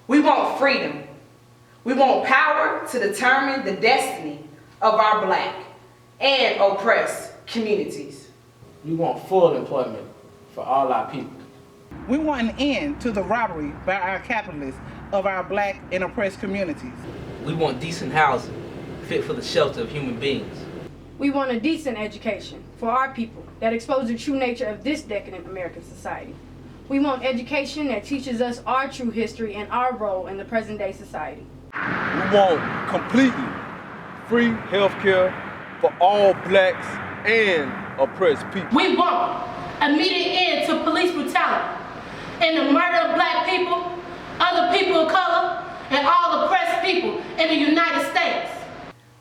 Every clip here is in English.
We want freedom. We want power to determine the destiny of our Black and oppressed communities. We want full employment for all our people. We want an end to the robbery by our capitalists of our Black and oppressed communities. We want decent housing, fit for the shelter of human beings. We want a decent education for our people that exposes the true nature of this decadent American society. We want education that teaches us our true history and our role in the present day society. We want completely free health care for all Blacks and oppressed people. We want immediate end to police brutality and the murder of Black people, other people of color, and all oppressed people in the United States.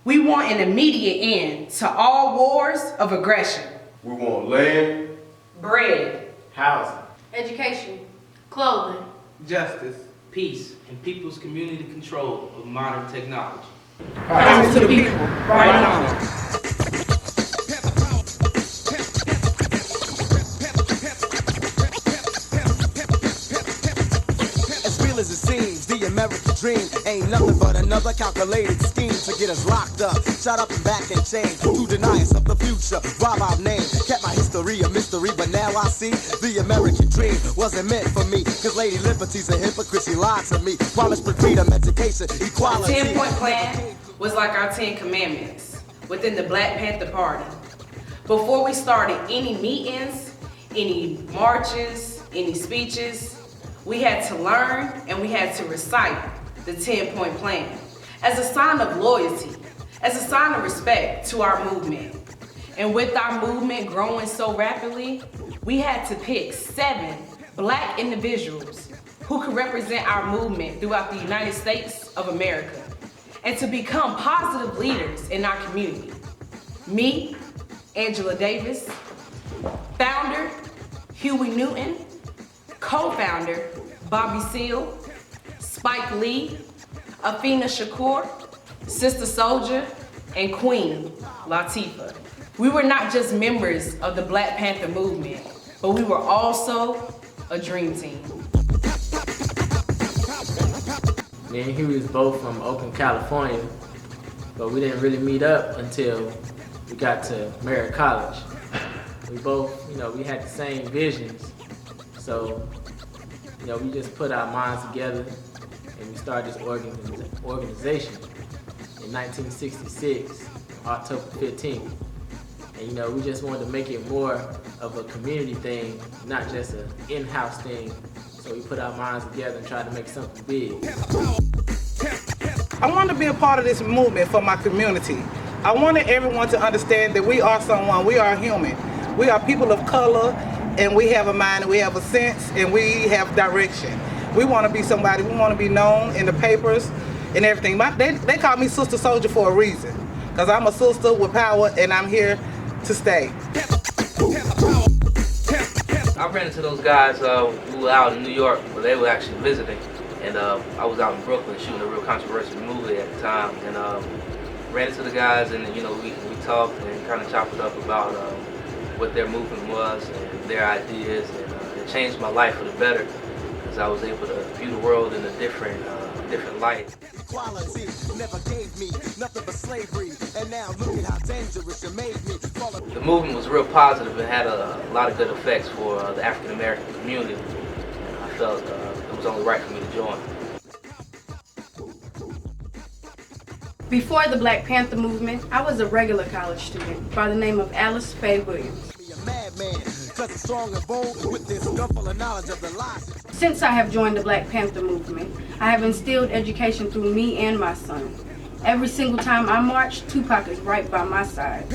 We want an immediate end to all wars of aggression. We want land, bread, housing, education, clothing, justice, peace, and people's community control of modern technology. Power to the people, right on. As it seems, the American dream ain't nothing but another calculated scheme to get us locked up, shut up and back and chained, to deny us of the future, rob our name, kept my history a mystery, but now I see the American dream wasn't meant for me, cause Lady Liberty's a hypocrite, lied to me, promised freedom, education, equality. 10-point plan was like our 10 commandments within the Black Panther Party. Before we started any meetings, any marches, any speeches, we had to learn and we had to recite the 10-point plan as a sign of loyalty, as a sign of respect to our movement. And with our movement growing so rapidly, we had to pick 7 Black individuals who could represent our movement throughout the United States of America and to become positive leaders in our community. Me, Angela Davis, founder, Huey Newton, co-founder, Bobby Seale, Spike Lee, Afina Shakur, Sister Soldier, and Queen Latifah. We were not just members of the Black Panther movement, but we were also a dream team. Me and Huey was both from Oakland, California, but we didn't really meet up until we got to Merritt College. We both, we had the same visions. So, we just put our minds together and we started this organization in 1966, October 15th. And we just wanted to make it more of a community thing, not just an in-house thing. So we put our minds together and tried to make something big. I wanted to be a part of this movement for my community. I wanted everyone to understand that we are someone, we are human. We are people of color, and we have a mind, and we have a sense, and we have direction. We want to be somebody, we want to be known in the papers and everything. They call me Sister Soldier for a reason, because I'm a sister with power, and I'm here to stay. I ran into those guys who were out in New York, where they were actually visiting, and I was out in Brooklyn shooting a real controversial movie at the time, and ran into the guys, and we talked and kind of chopped it up about what their movement was and their ideas, and it changed my life for the better, because I was able to view the world in a different light. Equality never gave me nothing but slavery, and now look at how dangerous it made me. The movement was real positive and had a lot of good effects for the African American community, and I felt it was only right for me to join. Before the Black Panther movement, I was a regular college student by the name of Alice Faye Williams. Since I have joined the Black Panther movement, I have instilled education through me and my son. Every single time I march, Tupac is right by my side.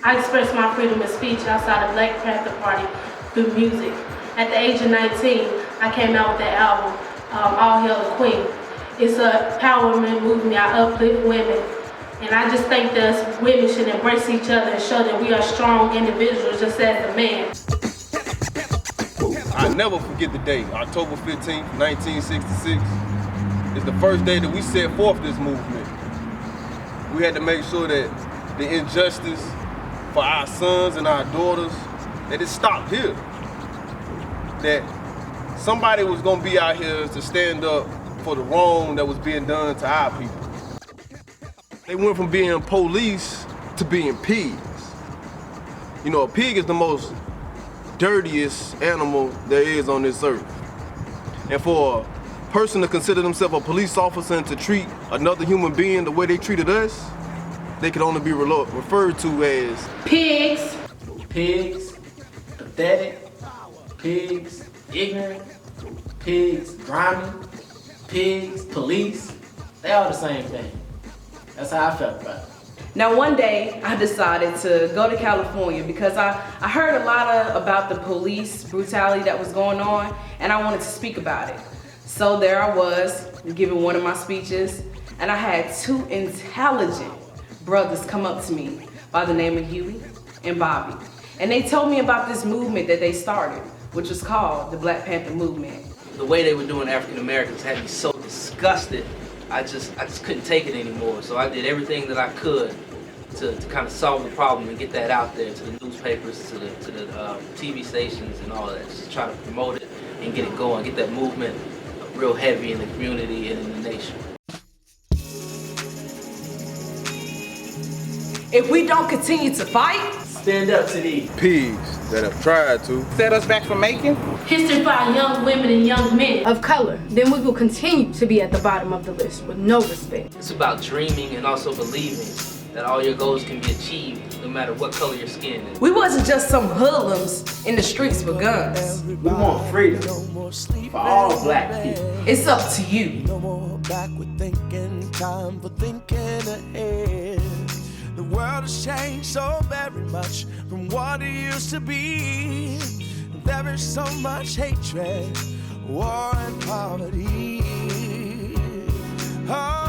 I expressed my freedom of speech outside the Black Panther Party through music. At the age of 19, I came out with the album, All Hail the Queen. It's a empowerment movement. I uplift women. And I just think that women should embrace each other and show that we are strong individuals just as a man. I never forget the day, October 15th, 1966. It's the first day that we set forth this movement. We had to make sure that the injustice for our sons and our daughters, that it stopped here. That somebody was gonna be out here to stand up for the wrong that was being done to our people. They went from being police to being pigs. You know, a pig is the most dirtiest animal there is on this earth. And for a person to consider themselves a police officer and to treat another human being the way they treated us, they could only be referred to as Pigs. Pigs, pathetic, pigs, ignorant, pigs, grimy, pigs, police. They all the same thing. That's how I felt about it. Now one day I decided to go to California because I heard a lot about the police brutality that was going on, and I wanted to speak about it. So there I was giving one of my speeches, and I had two intelligent brothers come up to me by the name of Huey and Bobby. And they told me about this movement that they started, which was called the Black Panther movement. The way they were doing African Americans had me so disgusted. I just couldn't take it anymore. So I did everything that I could to kind of solve the problem and get that out there to the newspapers, to the TV stations and all that. Just try to promote it and get it going, get that movement real heavy in the community and in the nation. If we don't continue to fight, Stand up to these pigs that have tried to Set us back from making. History for our young women and young men. Of color, then we will continue to be at the bottom of the list with no respect. It's about dreaming and also believing that all your goals can be achieved no matter what color your skin is. we wasn't just some hoodlums in the streets with guns. We want freedom for all black people. It's up to you. No more backward thinking, time for thinking ahead. The world has changed so very much from what it used to be. There is so much hatred, war and poverty. Oh.